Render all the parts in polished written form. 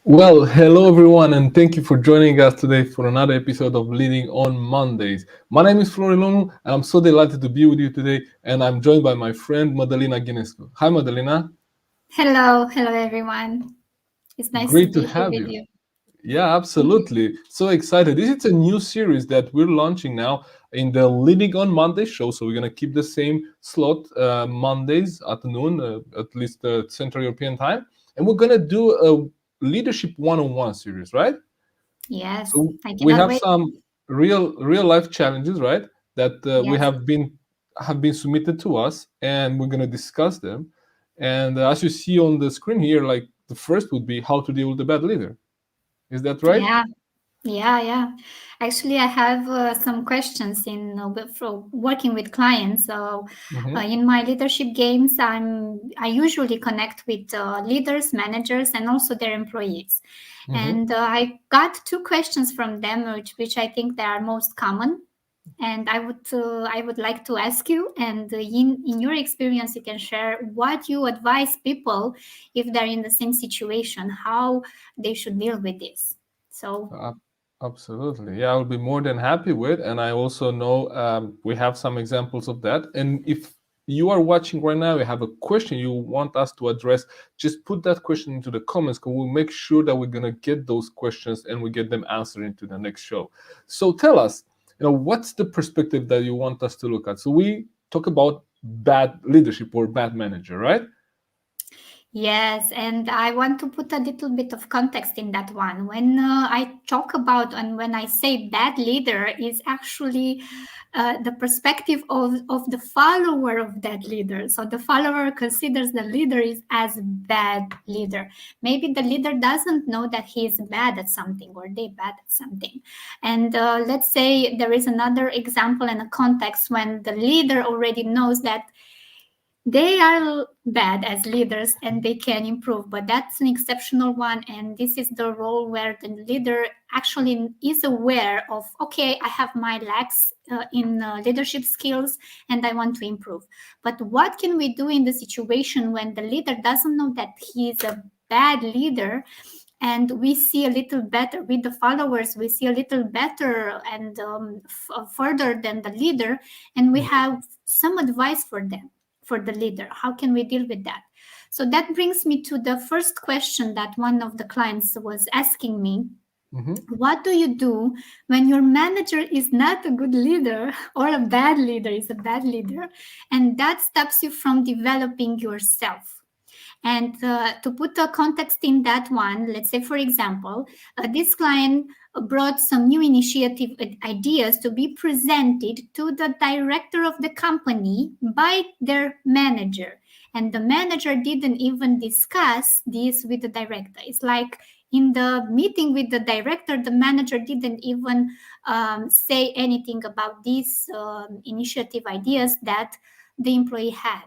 Well, hello everyone, and thank you for joining us today for another episode of Leading on Mondays. My name is Florilonu, and I'm so delighted to be with you today. And I'm joined by my friend Mădălina Ghinescu. Hi, Mădălina. Hello everyone. It's nice to Great to be here have with you. you. Yeah, absolutely. So excited. This is a new series that we're launching now in the Leading on Monday show. So we're going to keep the same slot Mondays at noon, at least Central European time. And we're going to do a leadership one-on-one series, right? Yes, So I we cannot have wait. some real life challenges, right? That we Yes. have been submitted to us, and we're going to discuss them. And as you see on the screen here, like the first would be how to deal with a bad leader. Is that right? Yeah. Yeah. Actually, I have some questions for working with clients. So, Mm-hmm. in my leadership games, I usually connect with leaders, managers, and also their employees. Mm-hmm. And I got two questions from them, which I think they are most common. And I would like to ask you, and in your experience, you can share what you advise people if they're in the same situation, how they should deal with this. So Uh, Absolutely. Yeah, I'll be more than happy with. And I also know we have some examples of that. And if you are watching right now, you have a question you want us to address, just put that question into the comments because we'll make sure that we're going to get those questions and we get them answered into the next show. So tell us, what's the perspective that you want us to look at? So we talk about bad leadership or bad manager, right? yes, and I want to put a little bit of context in that one. When I talk about and when I say bad leader, is actually the perspective of the follower of that leader. So the follower considers the leader is as bad leader. Maybe the leader doesn't know that he is bad at something or they bad at something. And let's say there is another example and a context when the leader already knows that they are bad as leaders and they can improve, but that's an exceptional one. And this is the role where the leader actually is aware of, okay, I have my lacks in leadership skills and I want to improve. But what can we do in the situation when the leader doesn't know that he is a bad leader, and we see a little better with the followers, we see a little better and further than the leader, and we have some advice for them, for the leader? How can we deal with that? So that brings me to the first question that one of the clients was asking me. Mm-hmm. What do you do when your manager is not a good leader or a bad leader is a bad leader, and that stops you from developing yourself? And to put a context in that one, let's say, for example, this client brought some new initiative ideas to be presented to the director of the company by their manager. And the manager didn't even discuss this with the director. It's like in the meeting with the director, the manager didn't even say anything about these initiative ideas that the employee had.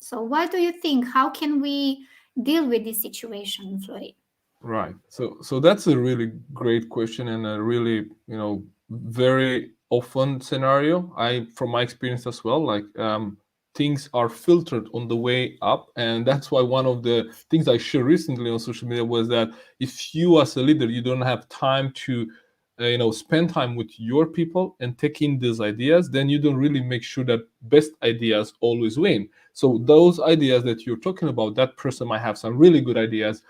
So, what do you think? How can we deal with this situation, Floyd? Right. So that's a really great question and a really, very often scenario. From my experience as well, like things are filtered on the way up, and that's why one of the things I shared recently on social media was that if you as a leader you don't have time to spend time with your people and take in these ideas, then you don't really make sure that best ideas always win. So those ideas that you're talking about, that person might have some really good ideas,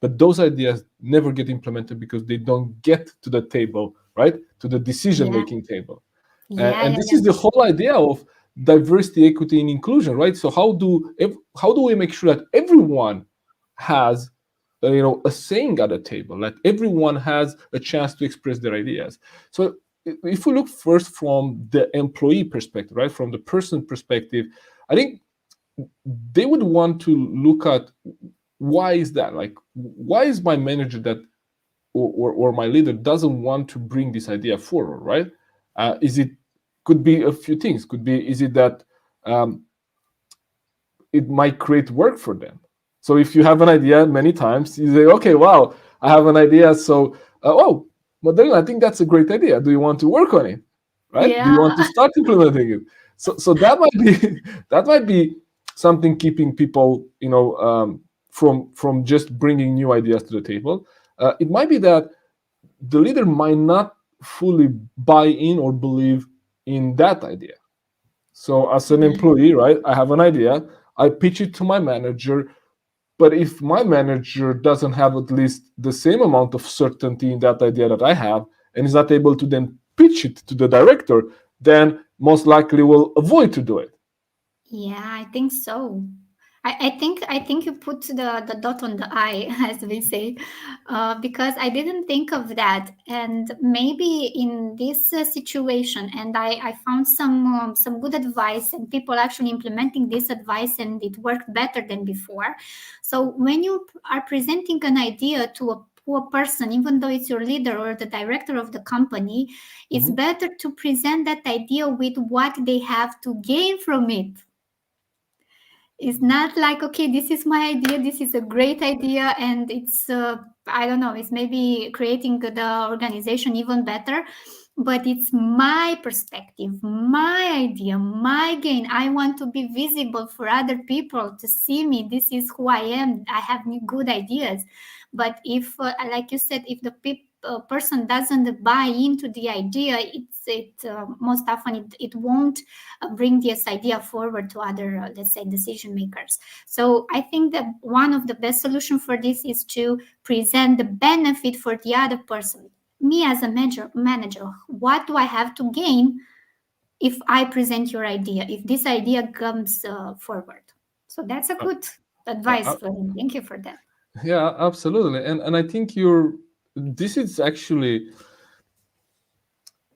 but those ideas never get implemented because they don't get to the table, right, to the decision Yeah, making table. yeah, And yeah, this yeah. is the whole idea of diversity, equity, and inclusion, right? So how do we make sure that everyone has a saying at the table, that everyone has a chance to express their ideas? So if we look first from the employee perspective, right, from the person perspective, I think they would want to look at why is that, like, why is my manager that or my leader doesn't want to bring this idea forward, right? Is it, could be a few things, could be, is it that um, it might create work for them? So if you have an idea many times, you say, okay, wow, I have an idea, so oh, Mădălina, I think that's a great idea, do you want to work on it, right? Do you Yeah, want to start implementing it? So that might be that might be something keeping people from just bringing new ideas to the table. It might be that the leader might not fully buy in or believe in that idea. So as an employee, right, I have an idea, I pitch it to my manager, but if my manager doesn't have at least the same amount of certainty in that idea that I have, and is not able to then pitch it to the director, then most likely will avoid to do it. Yeah, I think so. I think you put the dot on the I, as we say, because I didn't think of that, and maybe in this situation, and I found some good advice, and people actually implementing this advice, and it worked better than before. So when you are presenting an idea to a person, even though it's your leader or the director of the company, it's Mhm. better to present that idea with what they have to gain from it. It's not like, okay, this is my idea, this is a great idea, and it's I don't know, it's maybe creating the organization even better, but it's my perspective, my idea, my gain. I want to be visible for other people to see me. This is who I am. I have good ideas. But if like you said, if the person doesn't buy into the idea, most often it won't bring this idea forward to other, let's say, decision makers. So I think that one of the best solution for this is to present the benefit for the other person. Me as a manager, what do I have to gain if I present your idea, if this idea comes forward? So that's a Uh, good uh, advice uh, for me. Thank you for that. yeah, absolutely. And I think you're. This is actually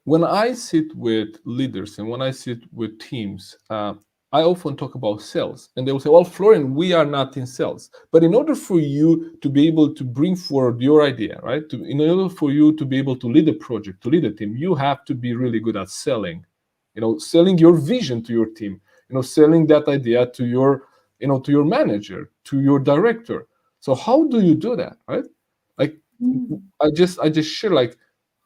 when I sit with leaders and when I sit with teams, I often talk about sales, and they will say, "Well, Florian, we are not in sales." But in order for you to be able to bring forward your idea, right? In order for you to be able to lead a project, to lead a team, you have to be really good at selling. Selling your vision to your team. Selling that idea to to your manager, to your director. So how do you do that, right? Like, Mm. I just share, like,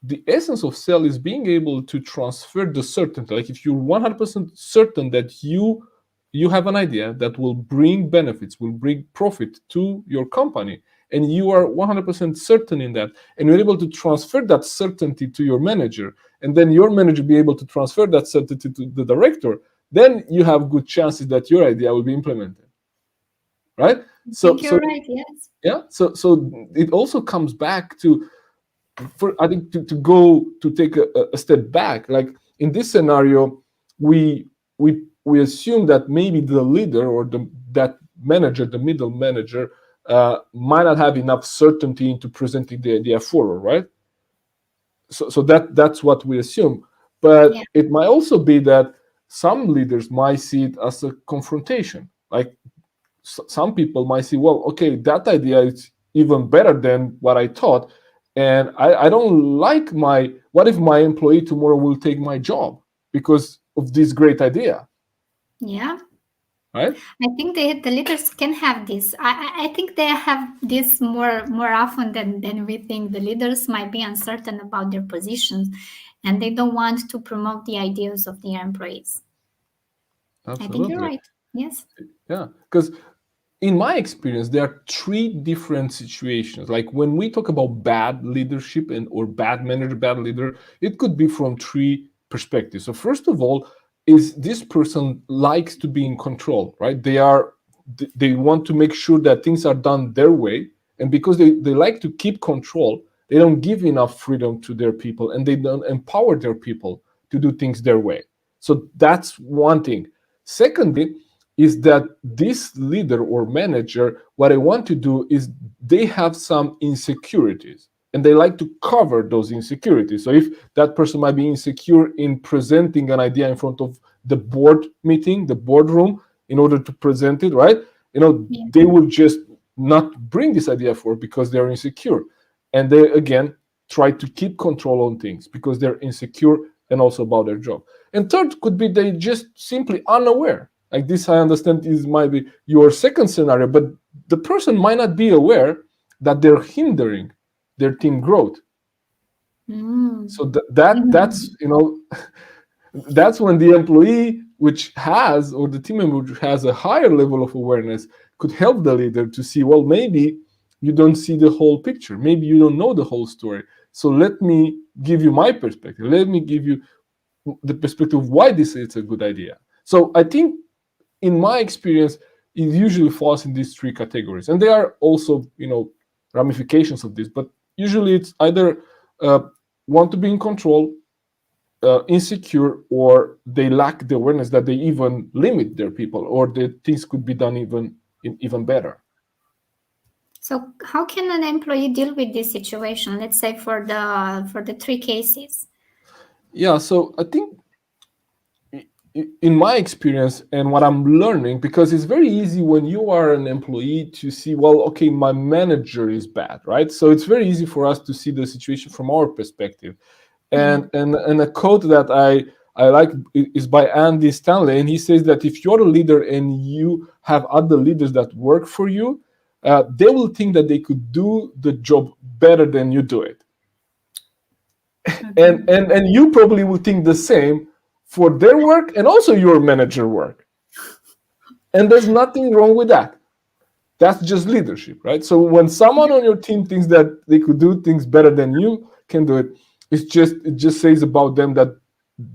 the essence of sell is being able to transfer the certainty. Like, if you're 100% certain that you have an idea that will bring benefits, will bring profit to your company, and you are 100% certain in that, and you're able to transfer that certainty to your manager, and then your manager be able to transfer that certainty to the director, then you have good chances that your idea will be implemented, right? I so think so you're right. Yes. yeah, so it also comes back to, for I think, to go to take a step back. Like, in this scenario, we assume that maybe the leader or that manager, the middle manager, might not have enough certainty into presenting the idea forward, right? So that's what we assume. Yeah. But it might also be that some leaders might see it as a confrontation. Like, some people might say, well, okay, that idea is even better than what I thought. And I don't like what if my employee tomorrow will take my job because of this great idea, Yeah. right? I think the leaders can have this. I think they have this more often than we think. The leaders might be uncertain about their positions, and they don't want to promote the ideas of their employees. I think you're Absolutely. right. Yes. Yeah. Because in my experience, there are three different situations. Like, when we talk about bad leadership and or bad manager, bad leader, it could be from three perspectives. So first of all, is this person likes to be in control, right? They want to make sure that things are done their way, and because they like to keep control, they don't give enough freedom to their people, and they don't empower their people to do things their way. So that's one thing. Secondly, is that this leader or manager, what I want to do is, they have some insecurities and they like to cover those insecurities. So if that person might be insecure in presenting an idea in front of the board meeting, the boardroom, in order to present it, right? Yeah. They will just not bring this idea forward because they're insecure. And they, again, try to keep control on things because they're insecure and also about their job. And third could be they just simply unaware. Like, this, I understand, is might be your second scenario, but the person might not be aware that they're hindering their team growth. Mm. So that's that's when the employee which has, or the team member which has a higher level of awareness, could help the leader to see, well, maybe you don't see the whole picture. Maybe you don't know the whole story. So let me give you my perspective. Let me give you the perspective of why this is a good idea. So I think, in my experience, it usually falls in these three categories, and there are also, ramifications of this. But usually, it's either want to be in control, insecure, or they lack the awareness that they even limit their people, or that things could be done even better. So how can an employee deal with this situation? Let's say for the three cases. Yeah, so I think, in my experience and what I'm learning, because it's very easy when you are an employee to see, well, okay, my manager is bad, right? So it's very easy for us to see the situation from our perspective. And a quote that I like is by Andy Stanley, and he says that if you're a leader and you have other leaders that work for you, they will think that they could do the job better than you do it. And you probably will think the same for their work and also your manager work. And there's nothing wrong with that. That's just leadership, right? So when someone on your team thinks that they could do things better than you can do it, it just says about them that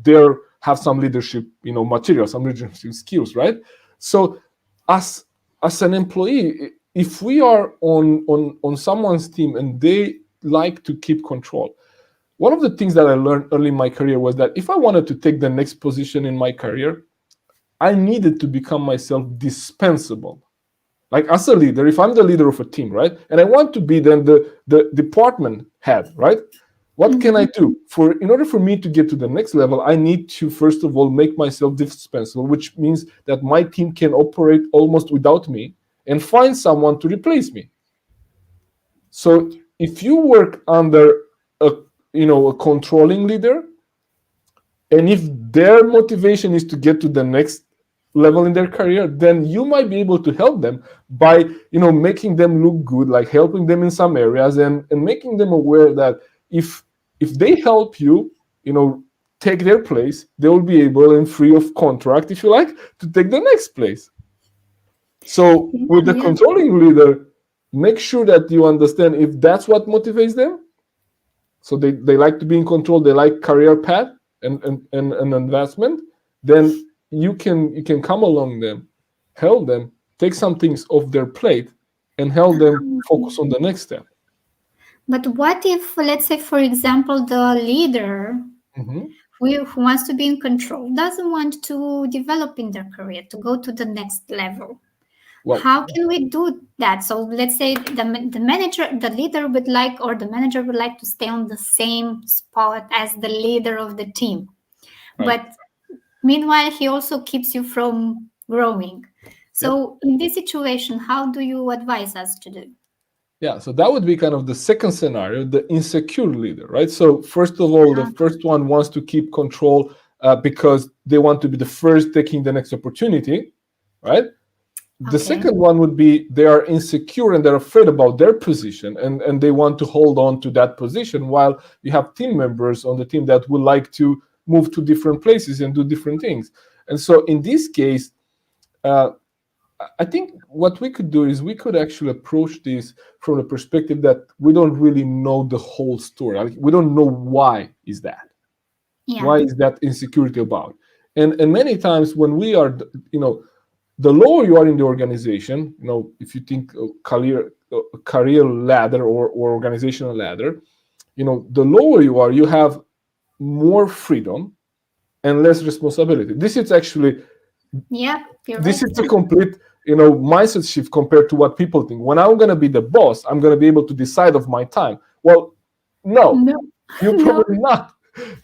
they have some leadership, material, some leadership skills, right? So as an employee, if we are on someone's team and they like to keep control, one of the things that I learned early in my career was that if I wanted to take the next position in my career, I needed to become myself dispensable. Like, as a leader, if I'm the leader of a team, right, and I want to be then the department head, right, what can I do? In order for me to get to the next level, I need to, first of all, make myself dispensable, which means that my team can operate almost without me and find someone to replace me. So if you work under a controlling leader, and if their motivation is to get to the next level in their career, then you might be able to help them by making them look good, like helping them in some areas, and making them aware that if they help you, take their place, they will be able, and free of contract, if you like, to take the next place. So with the controlling leader, make sure that you understand if that's what motivates them. So they like to be in control, they like career path and advancement, then you can come along them, help them, take some things off their plate, and help them focus on the next step. But what if, let's say, for example, the leader who wants to be in control doesn't want to develop in their career, to go to the next level? Well, how can we do that? So let's say the leader would like, or the manager would like to stay on the same spot as the leader of the team. Right. But meanwhile, he also keeps you from growing. So in this situation, how do you advise us to do? Yeah, so that would be kind of the second scenario, the insecure leader, right? So first of all, the first one wants to keep control because they want to be the first taking the next opportunity, right? The second one would be they are insecure and they're afraid about their position, and they want to hold on to that position, while you have team members on the team that would like to move to different places and do different things. And so in this case, I think what we could do is we could actually approach this from the perspective that we don't really know the whole story. Like, we don't know why is that. Yeah. Why is that insecurity about? And many times when we are, the lower you are in the organization, if you think career ladder or organizational ladder, the lower you are, you have more freedom and less responsibility. This is actually, this is a complete, mindset shift compared to what people think. When I'm going to be the boss, I'm going to be able to decide of my time. Well, no. You're probably not.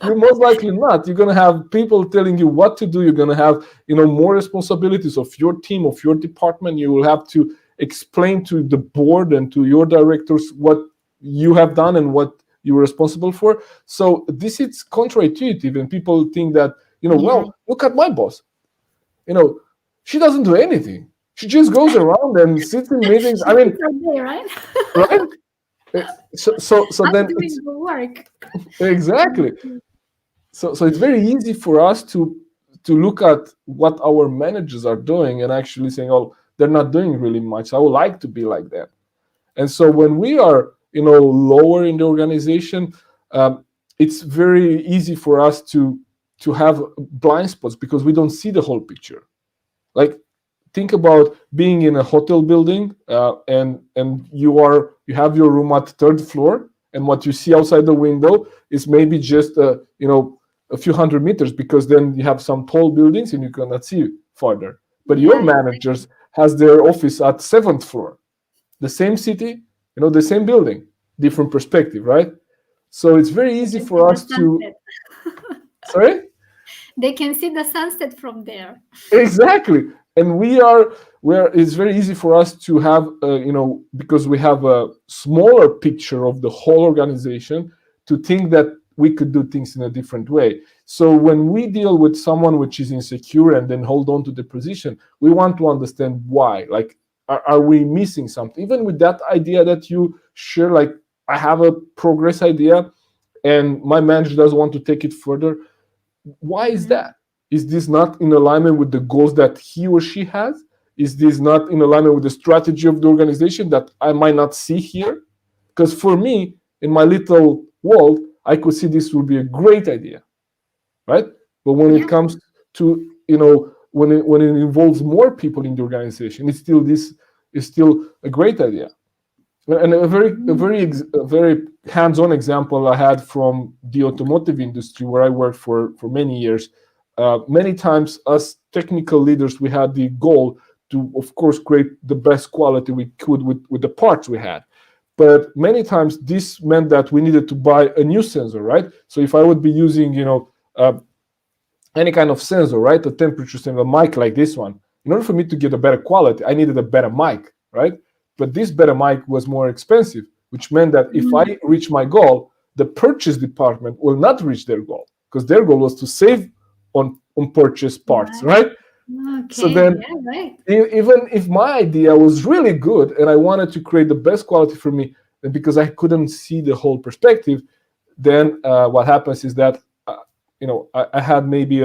You're most likely not. You're going to have people telling you what to do. You're going to have, more responsibilities of your team, of your department. You will have to explain to the board and to your directors what you have done and what you're responsible for. So this is counterintuitive, and people think that, well, look at my boss. She doesn't do anything. She just goes around and sits in meetings. I mean, right? Right? So then it's the work. Exactly. So it's very easy for us to look at what our managers are doing and actually saying, oh, they're not doing really much. I would like to be like that. And so when we are, lower in the organization, it's very easy for us to have blind spots because we don't see the whole picture. Like, think about being in a hotel building, and you have your room at third floor, and what you see outside the window is maybe just a few hundred meters, because then you have some tall buildings and you cannot see farther. But your Yeah, managers has their office at seventh floor, the same city, the same building, different perspective, right? So it's very they easy can see for the us to. sunset. Sorry. They can see the sunset from there. Exactly. And we are it's very easy for us to have, because we have a smaller picture of the whole organization, to think that we could do things in a different way. So when we deal with someone which is insecure and then hold on to the position, we want to understand why. Like, are we missing something? Even with that idea that you share, like, I have a progress idea and my manager doesn't want to take it further. Why is Mhm. that? Is this not in alignment with the goals that he or she has? Is this not in alignment with the strategy of the organization that I might not see here? Because for me, in my little world, I could see this would be a great idea, right? But when it Yeah. comes to, when it involves more people in the organization, it's still this is still a great idea. And Mhm. a very hands-on example I had from the automotive industry, where I worked for many years. Many times, us technical leaders, we had the goal to, of course, create the best quality we could with the parts we had. But many times, this meant that we needed to buy a new sensor, right? So if I would be using, any kind of sensor, right, a temperature sensor, a mic like this one, in order for me to get a better quality, I needed a better mic, right? But this better mic was more expensive, which meant that if Mhm. I reach my goal, the purchase department will not reach their goal, because their goal was to save on purchase parts, Right. right? So Okay. then, Yeah. Right. even if my idea was really good and I wanted to create the best quality for me, and because I couldn't see the whole perspective, then what happens is that I had maybe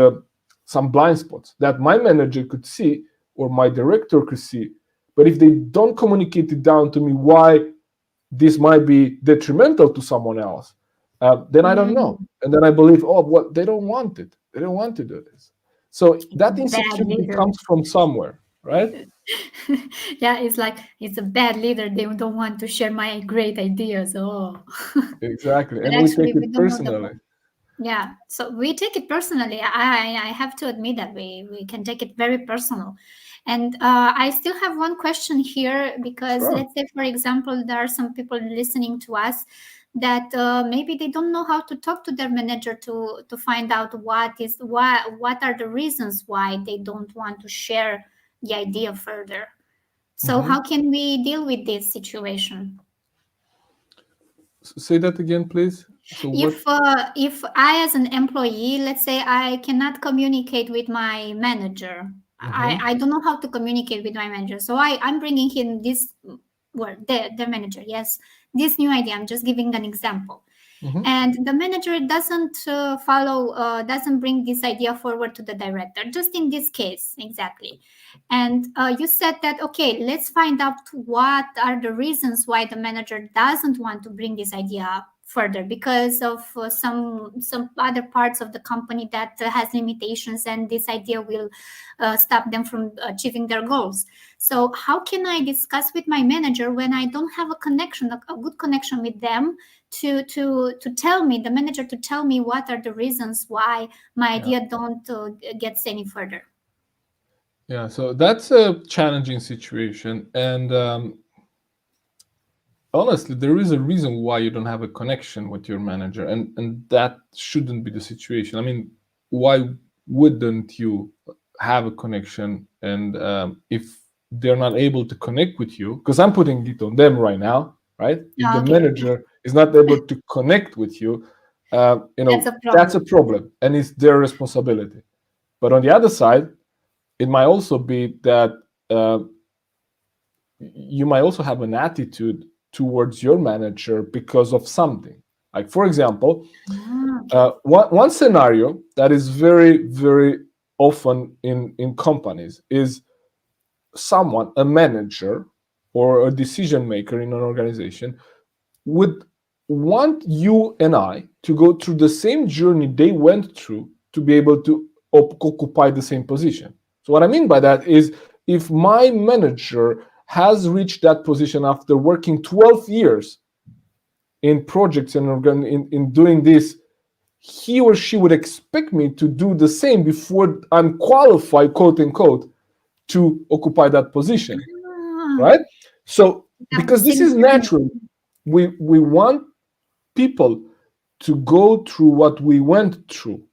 some blind spots that my manager could see or my director could see. But if they don't communicate it down to me why this might be detrimental to someone else, then I don't know. Mm. And then I believe, oh, what, they don't want it. They don't want to do this. So It's a that bad insecurity leader. comes from somewhere, right? Yeah, it's like it's a bad leader. They don't want to share my great ideas. Oh, Exactly. but And we actually, take we it don't know the. personally. Yeah, so we take it personally. I have to admit that we can take it very personal. And I still have one question here because Sure. let's say, for example, there are some people listening to us that maybe they don't know how to talk to their manager to find out what are the reasons why they don't want to share the idea further. So Hmm. how can we deal with this situation? Say that again, please. So what? If I, as an employee, let's say I cannot communicate with my manager, Hmm. I don't know how to communicate with my manager, so I'm bringing in this word, their manager, yes, this new idea. I'm just giving an example, Hmm. and the manager doesn't doesn't bring this idea forward to the director, just in this case exactly. And you said that, okay, let's find out what are the reasons why the manager doesn't want to bring this idea further, because of some other parts of the company that has limitations, and this idea will stop them from achieving their goals. So how can I discuss with my manager when I don't have a connection, a good connection with them, to tell me, the manager to tell me what are the reasons why my Yeah. idea don't gets any further? Yeah. So that's a challenging situation. And honestly, there is a reason why you don't have a connection with your manager, and that shouldn't be the situation. I mean, why wouldn't you have a connection? And if they're not able to connect with you, because I'm putting it on them right now, right? If the Okay, manager is not able to connect with you, that's a that's a problem. problem, and it's their responsibility. But on the other side, it might also be that uh, you might also have an attitude towards your manager because of something. Like, for example, Okay. one scenario that is very, very often in companies is someone, a manager. or a decision maker in an organization would want you and I to go through the same journey they went through to be able to occupy the same position. So what I mean by that is, if my manager has reached that position after working 12 years in projects and in doing this, he or she would expect me to do the same before I'm qualified, quote unquote, to occupy that position, Ah, right? So have the because this same is journey. natural, we want people to go through what we went through,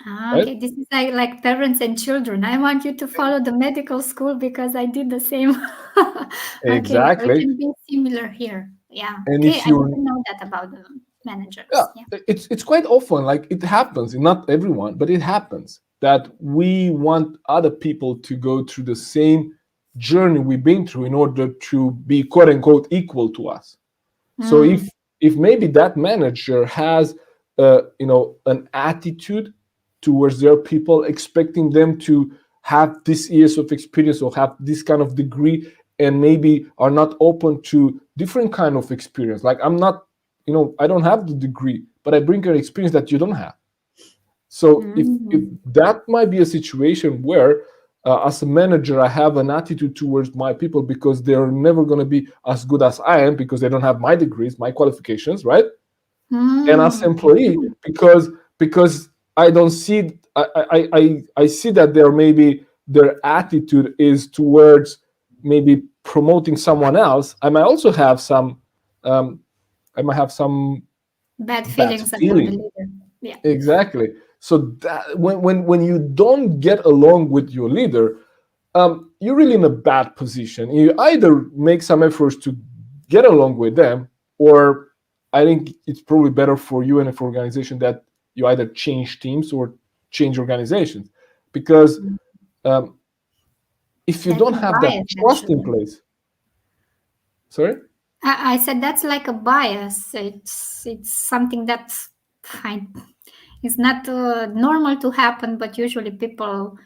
Ah, right? okay, this is like parents and children. I want you to follow the medical school because I did the same. Okay, so it Exactly. can be similar here. Yeah. And Okay, if I didn't you, know that about the yeah, managers. Yeah. it's quite often, like, it happens, not everyone, but it happens that we want other people to go through the same journey we've been through in order to be, quote unquote, equal to us. So Mm. if maybe that manager has an attitude towards their people, expecting them to have this years of experience or have this kind of degree, and maybe are not open to different kind of experience. Like, I'm not, I don't have the degree, but I bring an experience that you don't have. So if Mm. that might be a situation where, as a manager, I have an attitude towards my people because they're never going to be as good as I am because they don't have my degrees, my qualifications, right? And as Mm. employee, because I don't see, I see that their attitude is towards maybe promoting someone else. Um, I might have some Bad bad feelings about the feeling. leader. Yeah. Exactly. So that when you don't get along with your leader, you're really in a bad position. You either make some efforts to get along with them, or I think it's probably better for you and for organization that you either change teams or change organizations, because Mm. um, if you That's don't a have that bias, trust in actually. place, sorry. I said that's like a bias. It's something that's fine. It's not normal to happen, but usually people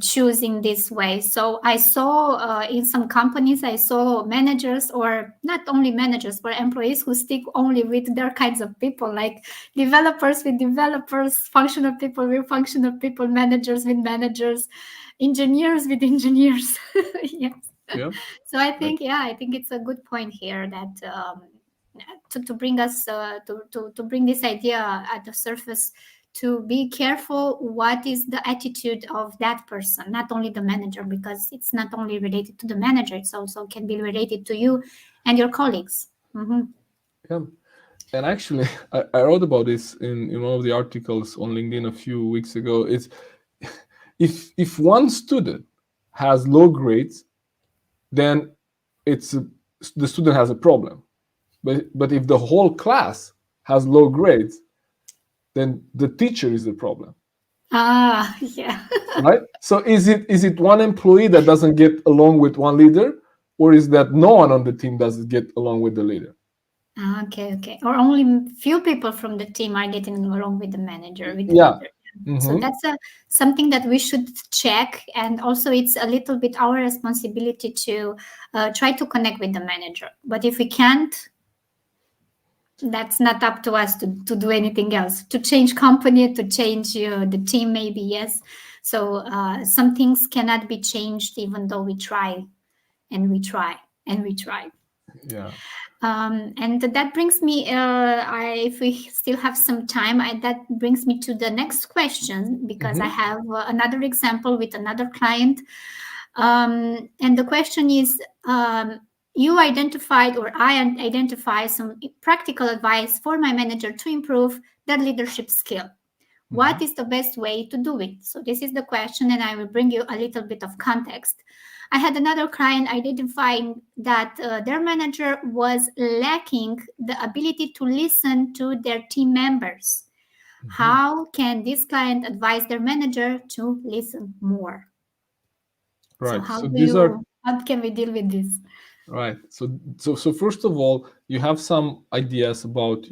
choose in this way. So I saw in some companies, I saw managers, or not only managers, but employees who stick only with their kinds of people, like developers with developers, functional people with functional people, managers with managers, engineers with engineers. Yes. Yeah. So I Right. think, yeah, I think it's a good point here that to bring us to bring this idea at the surface, to be careful what is the attitude of that person, not only the manager, because it's not only related to the manager, it's also can be related to you and your colleagues. Hmm. Yeah. And actually, I wrote about this in one of the articles on LinkedIn a few weeks ago. It's, if one student has low grades, then the student has a problem. But if the whole class has low grades, then the teacher is the problem, Ah, yeah. right? So is it one employee that doesn't get along with one leader, or is that no one on the team doesn't get along with the leader? Ah, okay, okay. Or only few people from the team are getting along with the manager, with the Yeah. leader. So Hmm. that's something that we should check, and also it's a little bit our responsibility to try to connect with the manager. But if we can't, that's not up to us to do anything else. To change company, to change the team, maybe yes. So some things cannot be changed, even though we try and we try and we try. Yeah. And that brings me, if we still have some time, that brings me to the next question, because I Hmm. have another example with another client. And the question is, you identified, or I identify some practical advice for my manager to improve their leadership skill. What Hmm. is the best way to do it? So this is the question, and I will bring you a little bit of context. I had another client identifying that their manager was lacking the ability to listen to their team members. Hmm. How can this client advise their manager to listen more? So Right. So these are how can we deal with this? right. So first of all, you have some ideas about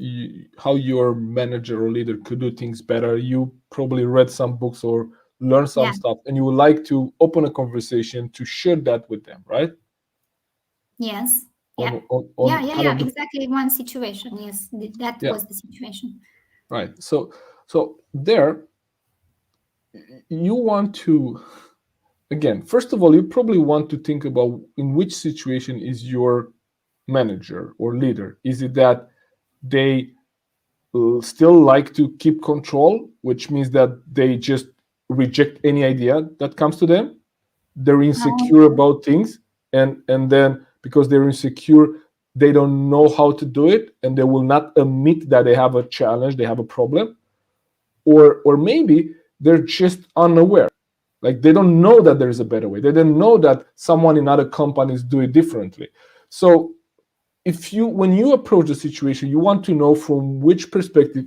how your manager or leader could do things better. You probably read some books or learn some Yeah. stuff, and you would like to open a conversation to share that with them, right? Yes. Yeah. on Yeah. Yeah. kind Yeah. of the, Exactly. One situation. Yes. That yeah, was the situation. right. So there you want to, again, first of all, you probably want to think about in which situation is your manager or leader. Is it that they still like to keep control, which means that they just reject any idea that comes to them? They're insecure Oh, about things, and then because they're insecure, they don't know how to do it, and they will not admit that they have a challenge, they have a problem. Or maybe they're just unaware, like they don't know that there's a better way, they don't know that someone in other companies do it differently. So if you, when you approach the situation, you want to know from which perspective,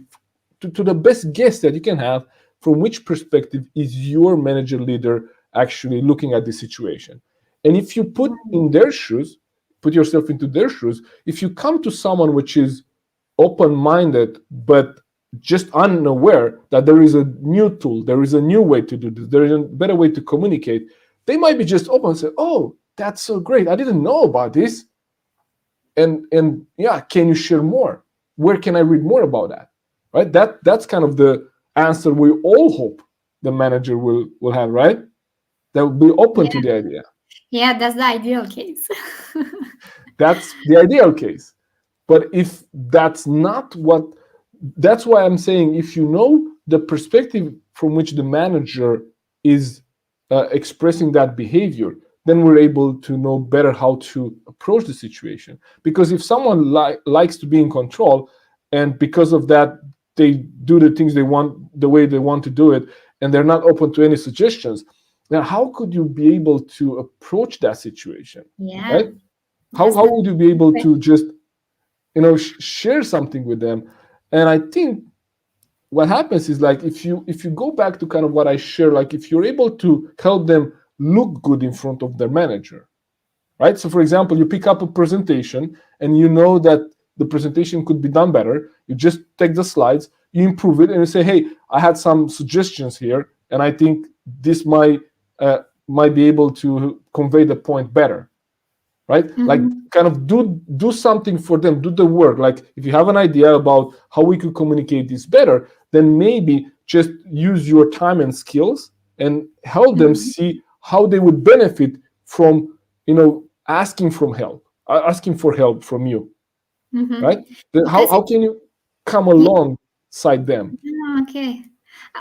to the best guess that you can have, from which perspective is your manager leader actually looking at the situation. And if you put in their shoes, put yourself into their shoes, if you come to someone which is open-minded but just unaware that there is a new tool, there is a new way to do this, there is a better way to communicate, they might be just open and say, oh, that's so great, I didn't know about this. And yeah, can you share more? Where can I read more about that? Right, that's kind of the answer we all hope the manager will have, right? That will be open to yeah. the idea. Yeah. That's the ideal case. That's the ideal case. But if that's not what, that's why I'm saying, if you know the perspective from which the manager is expressing that behavior, then we're able to know better how to approach the situation. Because if someone likes to be in control, and because of that they do the things they want the way they want to do it, and they're not open to any suggestions, now how could you be able to approach that situation, Yeah. right? how, That's how the would you be able question. to just share something with them? And I think what happens is, like, if you go back to kind of what I share, like if you're able to help them look good in front of their manager, right? So for example, you pick up a presentation and you know that the presentation could be done better, you just take the slides, you improve it, and you say, hey, I had some suggestions here, and I think this might be able to convey the point better, right? Like, Mm-hmm. kind of do something for them, do the work. Like if you have an idea about how we could communicate this better, then maybe just use your time and skills and help them Mm-hmm. see how they would benefit from asking from help, asking for help from you, Mm-hmm. right? Then how, Because how can you come yeah, alongside them? okay.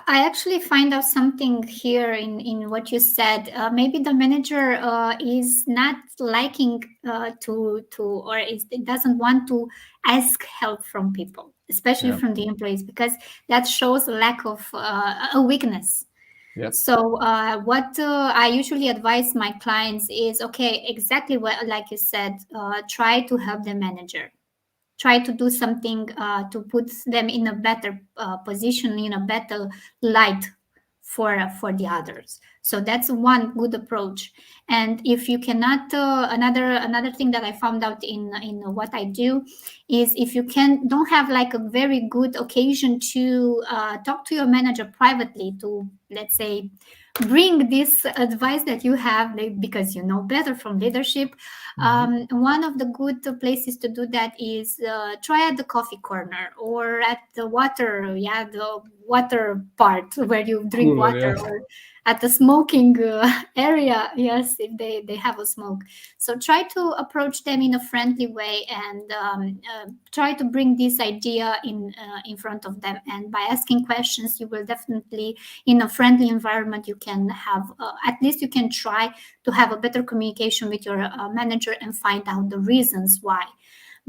I actually find out something here in what you said. Maybe the manager is not liking to or it doesn't want to ask help from people, especially Yeah. from the employees, because that shows a lack of a weakness. Yep. So what I usually advise my clients is, okay, exactly what like you said, try to help the manager, try to do something to put them in a better position, in a better light for the others. So that's one good approach. And if you cannot, another thing that I found out in what I do is, if you can don't have like a very good occasion to talk to your manager privately, to, let's say, bring this advice that you have, like, because you know better from leadership. Mhm. One of the good places to do that is try at the coffee corner or at the water, yeah, the water part where you drink Cool. water, Yeah. or at the smoking area, yes, if they have a smoke. So try to approach them in a friendly way, and try to bring this idea in front of them. And by asking questions, you will definitely, in a friendly environment, you can have at least you can try to have a better communication with your manager and find out the reasons why.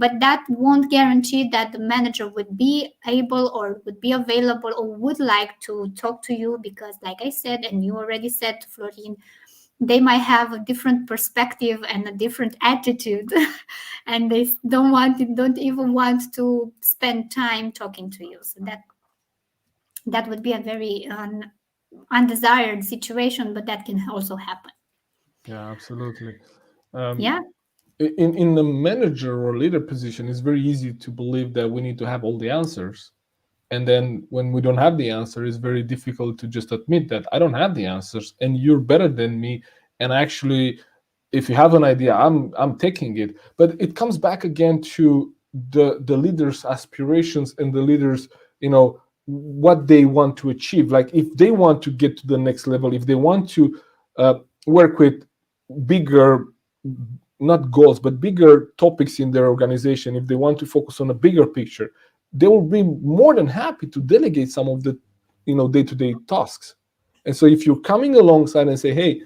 But that won't guarantee that the manager would be able or would be available or would like to talk to you, because, like I said, and you already said, Florin, they might have a different perspective and a different attitude, and they don't even want to spend time talking to you. So that would be a very undesired situation, but that can also happen. Yeah, absolutely. um, Yeah. in the manager or leader position, it's very easy to believe that we need to have all the answers. And then when we don't have the answer, it's very difficult to just admit that I don't have the answers and you're better than me. And actually, if you have an idea, I'm taking it. But it comes back again to the leaders' aspirations and the leaders, what they want to achieve. Like if they want to get to the next level, if they want to uh, work with bigger, not goals, but bigger topics in their organization, if they want to focus on a bigger picture, they will be more than happy to delegate some of the day-to-day tasks. And so if you're coming alongside and say, hey,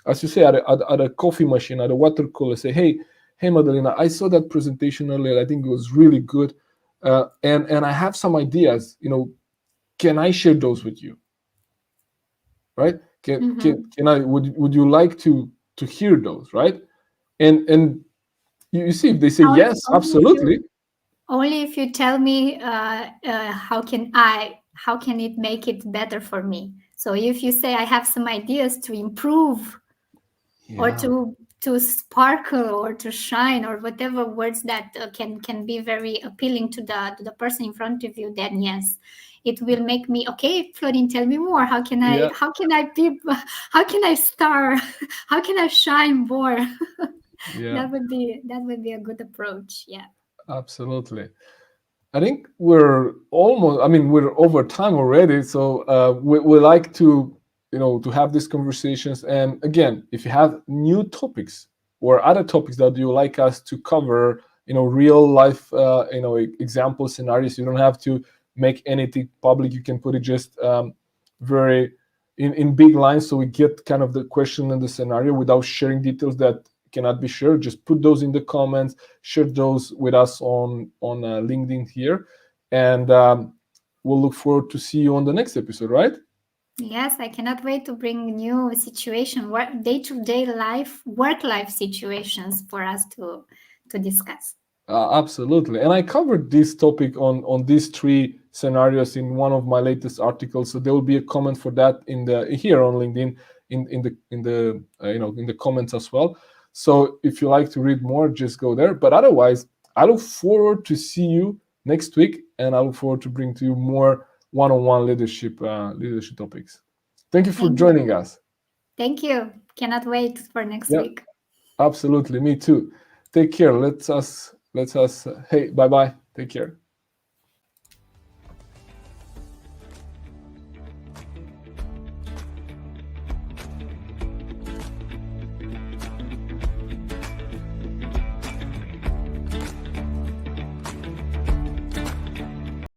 as you say, at a coffee machine, at a water cooler, say, hey, Mădălina, I saw that presentation earlier. I think it was really good, and I have some ideas. Can I share those with you? Right? Can I? Would you like to hear those? Right? And you see, if they say yes, absolutely. Only if you tell me how can it make it better for me. So if you say I have some ideas to improve, or to sparkle or to shine, or whatever words that can be very appealing to the person in front of you, then yes, it will make me, okay, Florin, tell me more. How can I be, how can I star, how can I shine more? That would be a good approach. Yeah, absolutely. I think we're almost, we're over time already. So we like to, to have these conversations. And again, if you have new topics or other topics that you like us to cover, real life, example scenarios, you don't have to make anything public. You can put it just very in big lines. So we get kind of the question and the scenario without sharing details that cannot be shared. Just put those in the comments, share those with us on LinkedIn here, and we'll look forward to see you on the next episode, right? Yes, I cannot wait to bring new situation, day-to-day life, work-life situations for us to discuss. Absolutely. And I covered this topic on these three scenarios in one of my latest articles. So there will be a comment for that here on LinkedIn in the comments as well. So if you like to read more, just go there. But otherwise, I look forward to see you next week, and I look forward to bring to you more one-on-one leadership topics. Thank you for joining us. Thank you. Cannot wait for next week. Absolutely, me too. Take care. Let's us. Hey, bye bye. Take care.